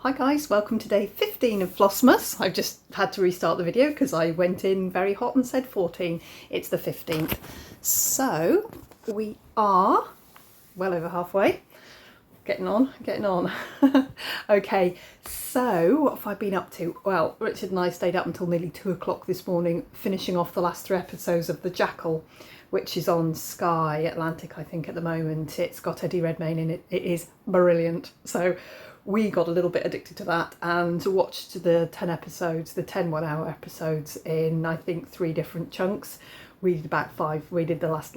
Hi guys, welcome to day 15 of Flossmas. I've just had to restart the video because I went in very hot and said 14. It's the 15th. So we are well over halfway. Getting on. Okay, so what have I been up to? Well, Richard and I stayed up until nearly 2 o'clock this morning, finishing off the last 3 episodes of The Jackal, which is on Sky Atlantic, I think, at the moment. It's got Eddie Redmayne in it. It is brilliant. So we got a little bit addicted to that and watched the 10 episodes, the 10 1-hour episodes in, I think, 3 different chunks. We did about 5. We did the last,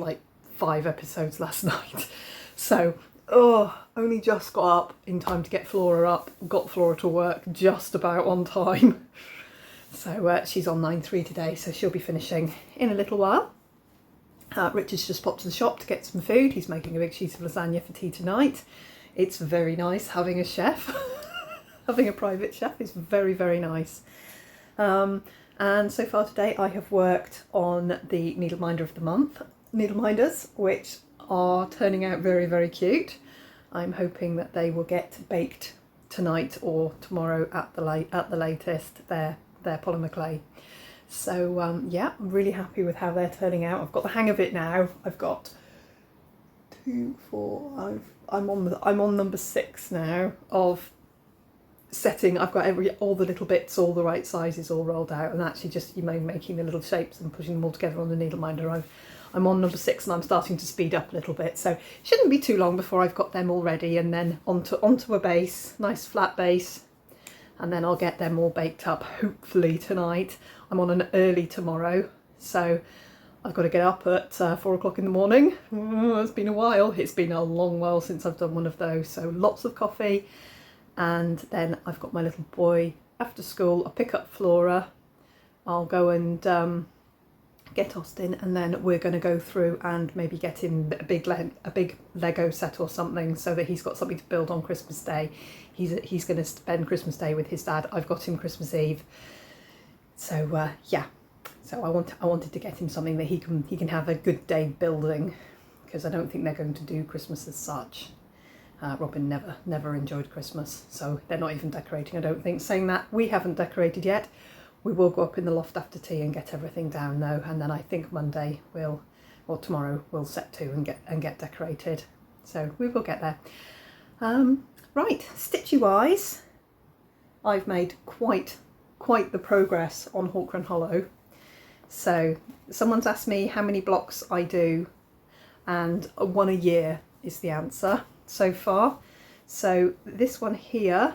5 episodes last night. So, only just got up in time to get Flora up. Got Flora to work just about on time. So she's on 9:3 today, so she'll be finishing in a little while. Richard's just popped to the shop to get some food. He's making a big sheet of lasagna for tea tonight. It's very nice having a chef. Having a private chef is very, very nice. And so far today I have worked on the needle minder of the month, needle minders, which are turning out very, very cute. I'm hoping that they will get baked tonight or tomorrow at the latest. They're polymer clay. So yeah, I'm really happy with how they're turning out. I've got the hang of it now. I've got 2, 4. I'm on number 6 now of setting. I've got all the little bits, all the right sizes, all rolled out, and actually just making the little shapes and putting them all together on the needle minder. I'm on number 6 and I'm starting to speed up a little bit, so it shouldn't be too long before I've got them all ready, and then onto a base, nice flat base, and then I'll get them all baked up hopefully tonight. I'm on an early tomorrow, so I've got to get up at 4 o'clock in the morning. It's been a while. It's been a long while since I've done one of those. So lots of coffee, and then I've got my little boy after school. I'll pick up Flora. I'll go and get Austin, and then we're going to go through and maybe get him a big Lego set or something, so that he's got something to build on Christmas Day. He's going to spend Christmas Day with his dad. I've got him Christmas Eve. So yeah. So I wanted to get him something that he can have a good day building, because I don't think they're going to do Christmas as such. Robin never enjoyed Christmas, so they're not even decorating, I don't think. Saying that, we haven't decorated yet. We will go up in the loft after tea and get everything down though, and then I think Monday tomorrow we'll set to and get decorated. So we will get there. Right, stitchy wise, I've made quite the progress on Hawk Run Hollow. So someone's asked me how many blocks I do, and 1 a year is the answer so far. So this one here,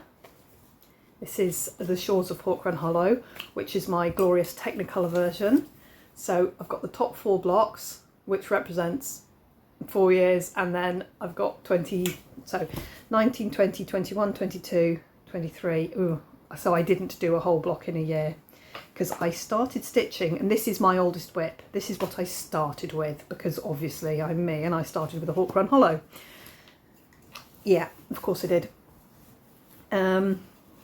this is the Shores of Hawk Run Hollow, which is my glorious Technicolor version. So I've got the top 4 blocks, which represents 4 years, and then I've got 19, 20, 21, 22, 23. So I didn't do a whole block in a year, because I started stitching, and this is my oldest whip. This is what I started with, because obviously I'm me and I started with a Hawk Run Hollow. Yeah, of course I did.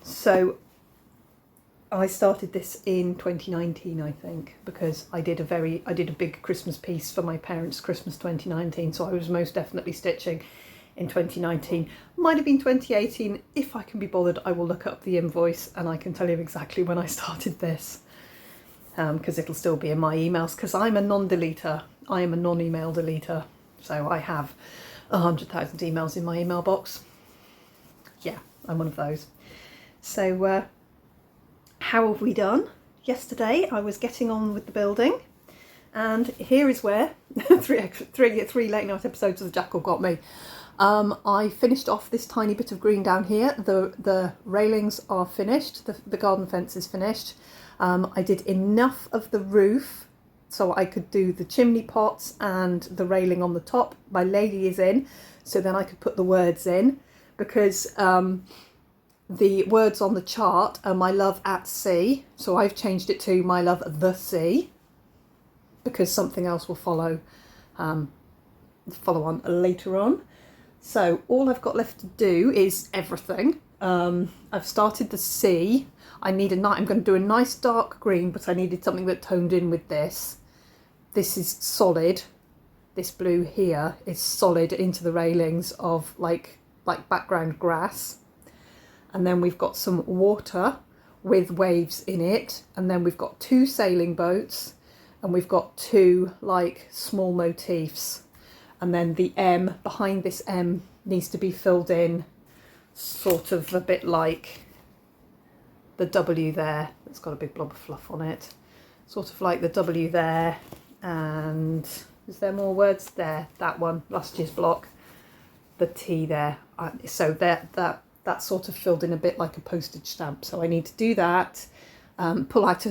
So I started this in 2019, I think, because I did a big Christmas piece for my parents' Christmas 2019, so I was most definitely stitching in 2019. Might have been 2018. If I can be bothered, I will look up the invoice and I can tell you exactly when I started this, because it'll still be in my emails, because I'm a non-deleter. I am a non-email deleter, so I have 100,000 emails in my email box. Yeah, I'm one of those. So how have we done? Yesterday I was getting on with the building, and here is where three late night episodes of The Jackal got me. I finished off this tiny bit of green down here. The railings are finished, the garden fence is finished. I did enough of the roof so I could do the chimney pots and the railing on the top. My lady is in, so then I could put the words in, because the words on the chart are my love at sea, so I've changed it to my love the sea, because something else will follow on later on. So all I've got left to do is everything. I've started the sea. I'm going to do a nice dark green, but I needed something that toned in with this. This is solid. This blue here is solid into the railings of like background grass. and then we've got some water with waves in it, and then we've got 2 sailing boats, and we've got 2 like small motifs, and then the M behind this M needs to be filled in sort of a bit like the W there. It's got a big blob of fluff on it, sort of like the W there. And is there more words there? That one, last year's block, the T there. So that sort of filled in a bit like a postage stamp. So I need to do that. Pull out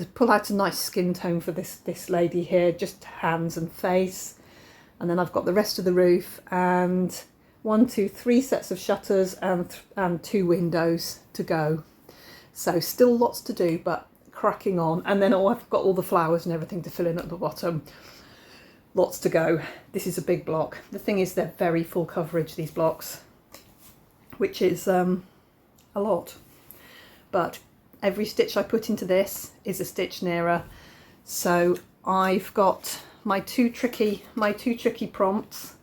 a nice skin tone for this lady here, just hands and face. And then I've got the rest of the roof and 1, 2, 3 sets of shutters and 2 windows to go. So still lots to do, but cracking on. And then I've got all the flowers and everything to fill in at the bottom. Lots to go. This is a big block. The thing is, they're very full coverage, these blocks, which is a lot. But every stitch I put into this is a stitch nearer. So I've got my two tricky prompts,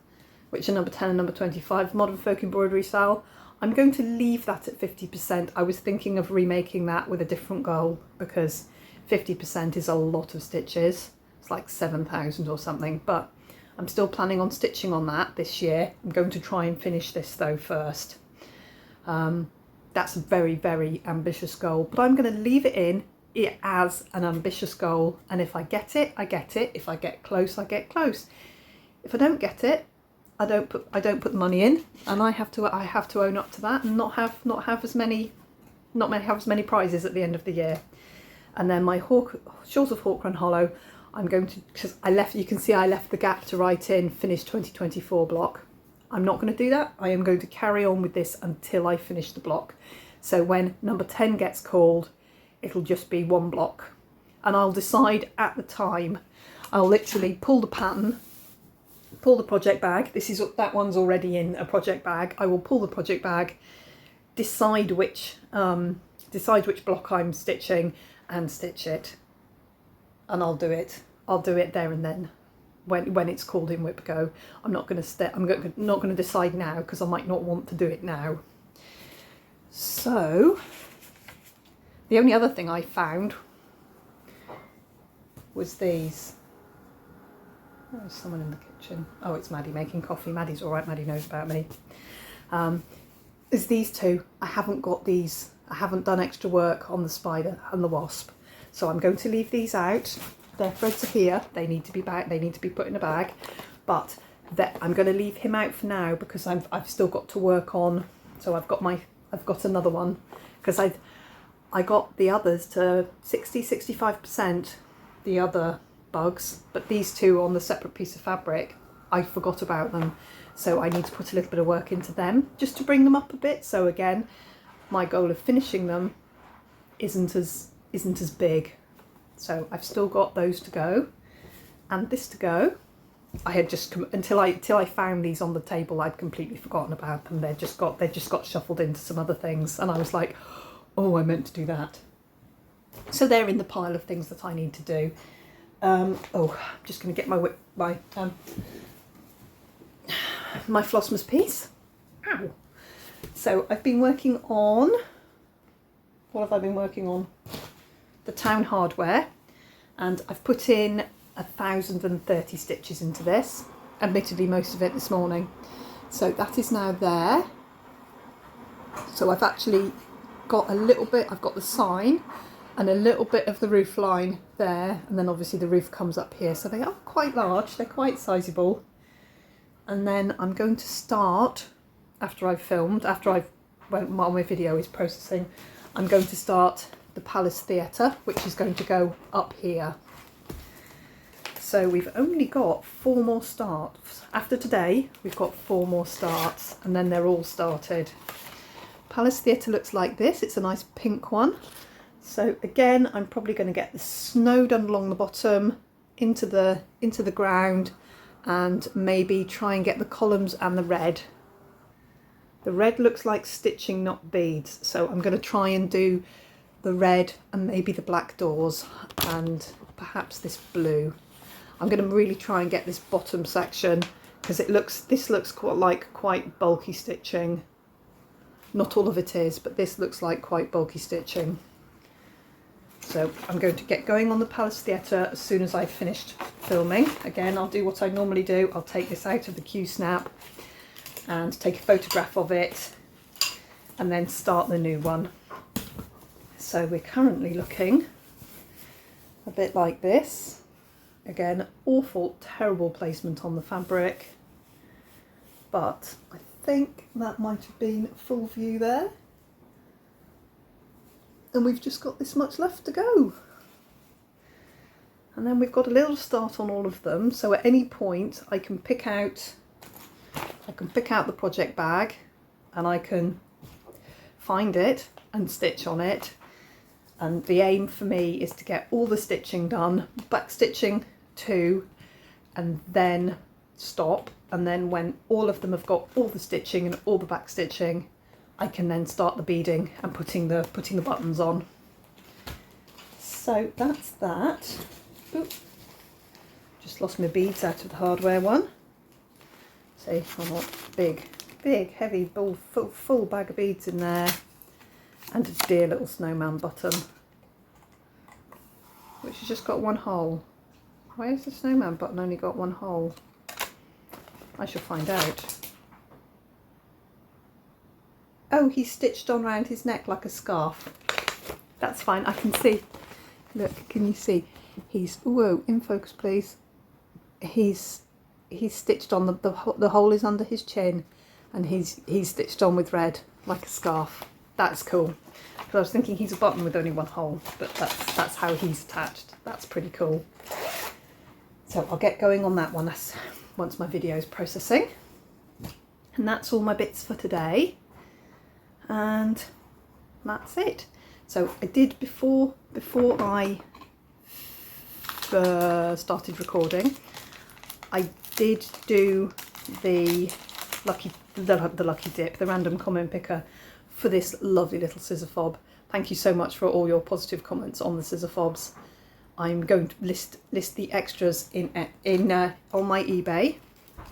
which are number 10 and number 25, Modern Folk Embroidery Style. I'm going to leave that at 50%. I was thinking of remaking that with a different goal, because 50% is a lot of stitches. It's like 7,000 or something, but I'm still planning on stitching on that this year. I'm going to try and finish this though first. That's a very, very ambitious goal, but I'm going to leave it in as an ambitious goal. And if I get it, I get it. If I get close, I get close. If I don't get it, I don't put the money in, and I have to own up to that and not have as many prizes at the end of the year. And then my Shores of Hawk Run Hollow, I'm going to, because you can see I left the gap to write in finish 2024 block. I'm not going to do that. I am going to carry on with this until I finish the block. So when number 10 gets called, it'll just be 1 block, and I'll decide at the time. I'll literally pull the pattern, pull the project bag. That one's already in a project bag. I will pull the project bag, decide which block I'm stitching, and stitch it. And I'll do it there and then when it's called in whip go. I'm not going to decide now, because I might not want to do it now. So the only other thing I found was these. Oh, there's someone in the kitchen. Oh, it's Maddie making coffee. Maddie's all right. Maddie knows about me. There's these 2. I haven't got these. I haven't done extra work on the spider and the wasp, so I'm going to leave these out. Their threads are here. They need to be back. They need to be put in a bag, but I'm going to leave him out for now, because I've still got to work on. So I've got another one, because I got the others to 65%, the other bugs, but these 2 on the separate piece of fabric, I forgot about them. So I need to put a little bit of work into them just to bring them up a bit. So again, my goal of finishing them isn't as big. So I've still got those to go and this to go. I had just until I found these on the table, I'd completely forgotten about them. They just got shuffled into some other things, and I was like, oh, I meant to do that. So they're in the pile of things that I need to do. I'm just going to get my Flossmas piece. Ow. So I've been working on, what have I been working on? The Town Hardware, and I've put in 1,030 stitches into this, admittedly most of it this morning. So that is now there. So I've actually got a little bit, I've got the sign and a little bit of the roof line there, and then obviously the roof comes up here, so they are quite large, they're quite sizable. And then I'm going to start, after while my video is processing, I'm going to start the Palace Theatre, which is going to go up here. So we've only got 4 more starts. After today, we've got 4 more starts, and then they're all started. Palace Theatre looks like this. It's a nice pink one. So again, I'm probably going to get the snow done along the bottom into the ground, and maybe try and get the columns and the red. The red looks like stitching, not beads. So I'm going to try and do the red and maybe the black doors and perhaps this blue. I'm going to really try and get this bottom section, because this looks quite bulky stitching. Not all of it is, but this looks like quite bulky stitching. So I'm going to get going on the Palace Theatre as soon as I've finished filming. Again, I'll do what I normally do. I'll take this out of the Q-snap and take a photograph of it and then start the new one. So we're currently looking a bit like this. Again, awful, terrible placement on the fabric, but I think that might have been full view there. And we've just got this much left to go. And then we've got a little start on all of them. So at any point I can pick out the project bag and I can find it and stitch on it. And the aim for me is to get all the stitching done, back stitching too, and then stop. And then when all of them have got all the stitching and all the back stitching, I can then start the beading and putting the buttons on. So that's that. Oop. Just lost my beads out of the hardware one. See, I've got big, heavy, full bag of beads in there, and a dear little snowman button, which has just got one hole. Where's the snowman button only got one hole? I shall find out. Oh, he's stitched on around his neck like a scarf. That's fine, I can see. Look, can you see? He's, whoa, in focus please. He's stitched on, the hole is under his chin, and he's stitched on with red like a scarf. That's cool. Because I was thinking he's a button with only one hole, but that's how he's attached. That's pretty cool. So I'll get going on that one once my video is processing. And that's all my bits for today. And that's it. So I did before I started recording, I did do the lucky dip, the random comment picker for this lovely little scissor fob. Thank you so much for all your positive comments on the scissor fobs. I'm going to list the extras on my eBay.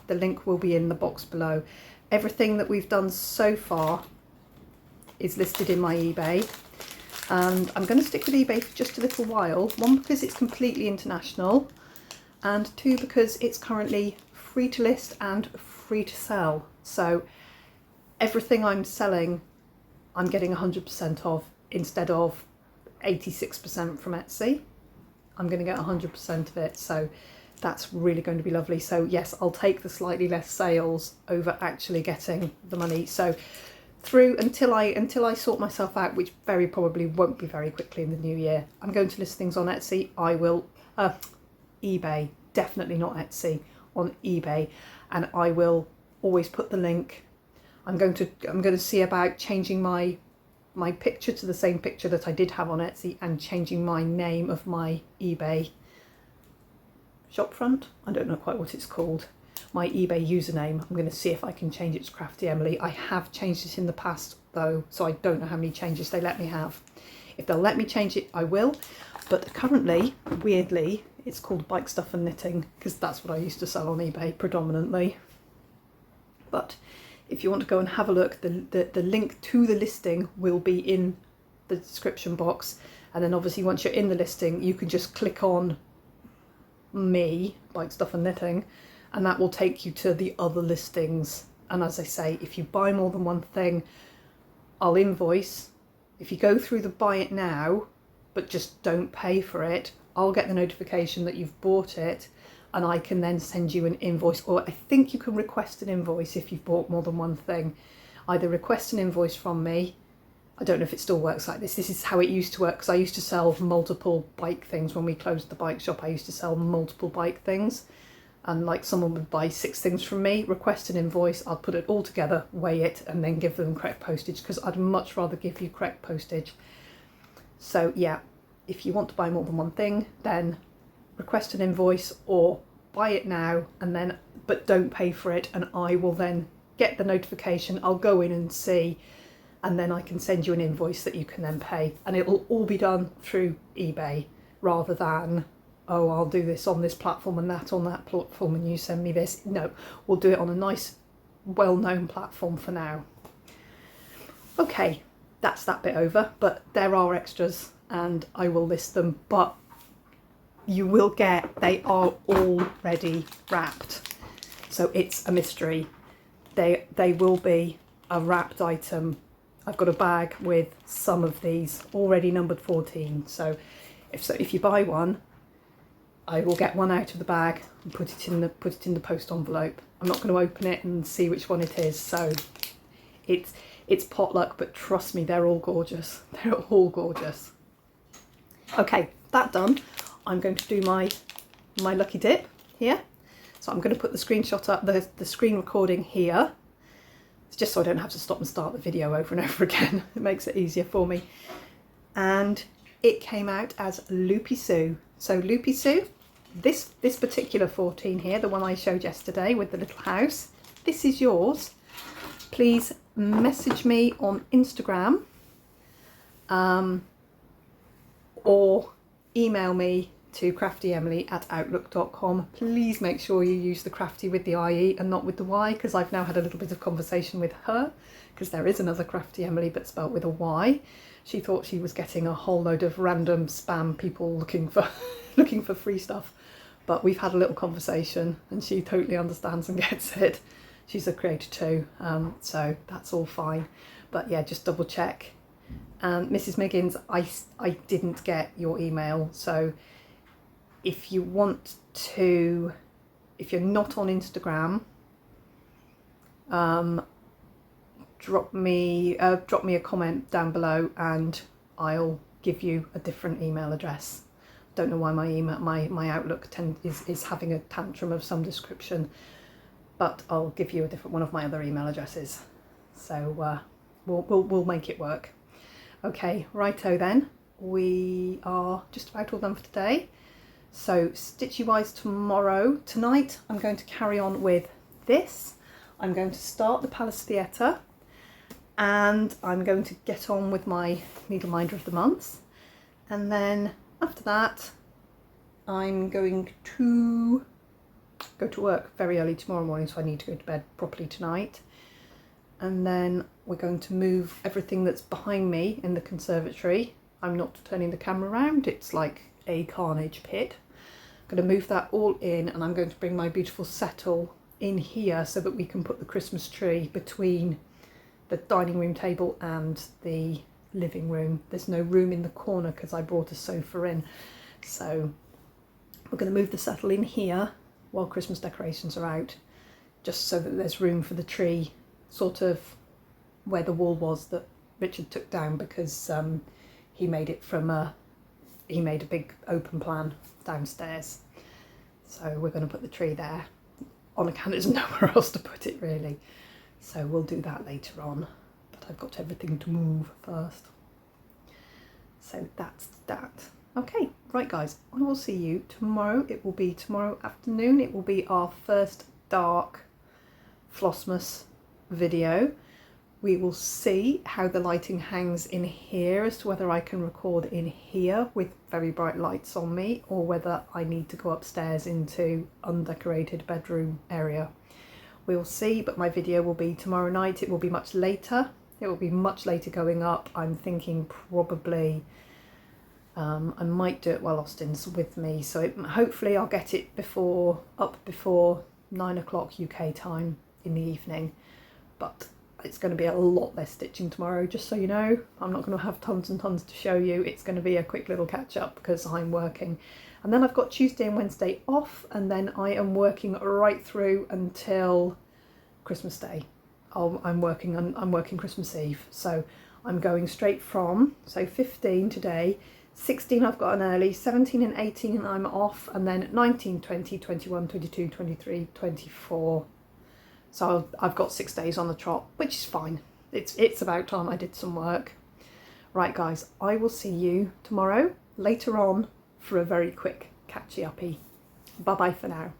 The link will be in the box below. Everything that we've done so far is listed in my eBay, and I'm going to stick with eBay for just a little while. One, because it's completely international, and two, because it's currently free to list and free to sell. So everything I'm selling, I'm getting 100% of instead of 86% from Etsy. I'm going to get 100% of it, so that's really going to be lovely. So yes, I'll take the slightly less sales over actually getting the money. So through until I sort myself out, which very probably won't be very quickly in the new year, I'm going to list things on Etsy. I will eBay, definitely not Etsy, on eBay, and I will always put the link. I'm going to see about changing my picture to the same picture that I did have on Etsy, and changing my name of my eBay shopfront. I don't know quite what it's called. My eBay username. I'm going to see if I can change it to Crafty Emily. I have changed it in the past though, so I don't know how many changes they let me have. If they'll let me change it, I will. But currently, weirdly, it's called Bike Stuff and Knitting, because that's what I used to sell on eBay predominantly. But if you want to go and have a look, the link to the listing will be in the description box. And then obviously once you're in the listing, you can just click on me, Bike Stuff and Knitting, and that will take you to the other listings. And as I say, if you buy more than one thing, I'll invoice. If you go through the buy it now, but just don't pay for it, I'll get the notification that you've bought it, and I can then send you an invoice. Or I think you can request an invoice if you've bought more than one thing. Either request an invoice from me. I don't know if it still works like this. This is how it used to work, because I used to sell multiple bike things. When we closed the bike shop, I used to sell multiple bike things. And like someone would buy 6 things from me, request an invoice, I'll put it all together, weigh it, and then give them correct postage, because I'd much rather give you correct postage. So yeah, if you want to buy more than one thing, then request an invoice or buy it now, and then but don't pay for it, and I will then get the notification. I'll go in and see, and then I can send you an invoice that you can then pay, and it'll all be done through eBay rather than, oh, I'll do this on this platform and that on that platform and you send me this. No, we'll do it on a nice, well-known platform for now. Okay, that's that bit over, but there are extras and I will list them, but you will get, they are already wrapped. So it's a mystery. They will be a wrapped item. I've got a bag with some of these already numbered 14. So if you buy one, I will get one out of the bag and put it in the post envelope. I'm not going to open it and see which one it is. So it's potluck, but trust me, they're all gorgeous. They're all gorgeous. Okay, that done. I'm going to do my lucky dip here. So I'm going to put the screenshot up, the screen recording here. It's just so I don't have to stop and start the video over and over again. It makes it easier for me. And it came out as Loopy Sue. So Loopy Sue, this particular 14 here, the one I showed yesterday with the little house, this is yours. Please message me on Instagram or email me to craftyemily@outlook.com. Please make sure you use the crafty with the IE and not with the Y, because I've now had a little bit of conversation with her, because there is another Crafty Emily but spelt with a Y. She thought she was getting a whole load of random spam people looking for free stuff, but we've had a little conversation and she totally understands and gets it. She's a creator too, so that's all fine. But yeah, just double check. Mrs. Miggins, I didn't get your email, so if you want to, if you're not on Instagram, drop me a comment down below and I'll give you a different email address. Don't know why my Outlook is having a tantrum of some description, but I'll give you a different one of my other email addresses. So we'll make it work. Okay, righto then. We are just about all done for today. So stitchy wise tonight I'm going to carry on with this. I'm going to start the Palace Theatre and I'm going to get on with my Needle Minder of the Month, and then after that I'm going to go to work very early tomorrow morning, so I need to go to bed properly tonight. And then we're going to move everything that's behind me in the conservatory. I'm not turning the camera around, it's like a carnage pit. I'm going to move that all in, and I'm going to bring my beautiful settle in here so that we can put the Christmas tree between the dining room table and the living room. There's no room in the corner because I brought a sofa in. So we're going to move the settle in here while Christmas decorations are out, just so that there's room for the tree, sort of where the wall was that Richard took down, because he made it from he made a big open plan downstairs. So we're going to put the tree there on account there's nowhere else to put it really. So we'll do that later on, but I've got everything to move first. So that's that. Okay, right guys, I will see you tomorrow. It will be tomorrow afternoon. It will be our first dark Flossmas video. We will see how the lighting hangs in here, as to whether I can record in here with very bright lights on me, or whether I need to go upstairs into undecorated bedroom area. We'll see, but my video will be tomorrow night. It will be much later. It will be much later going up. I'm thinking probably I might do it while Austin's with me, so hopefully I'll get it up before 9 o'clock UK time in the evening. But it's going to be a lot less stitching tomorrow, just so you know. I'm not going to have tons and tons to show you. It's going to be a quick little catch up because I'm working. And then I've got Tuesday and Wednesday off, and then I am working right through until Christmas Day. I'm working Christmas Eve. So I'm going straight from, so 15 today, 16 I've got an early, 17 and 18 I'm off, and then 19, 20, 21, 22, 23, 24. So I've got 6 days on the trot, which is fine. It's about time I did some work. Right guys, I will see you tomorrow later on for a very quick catchy uppy. Bye bye for now.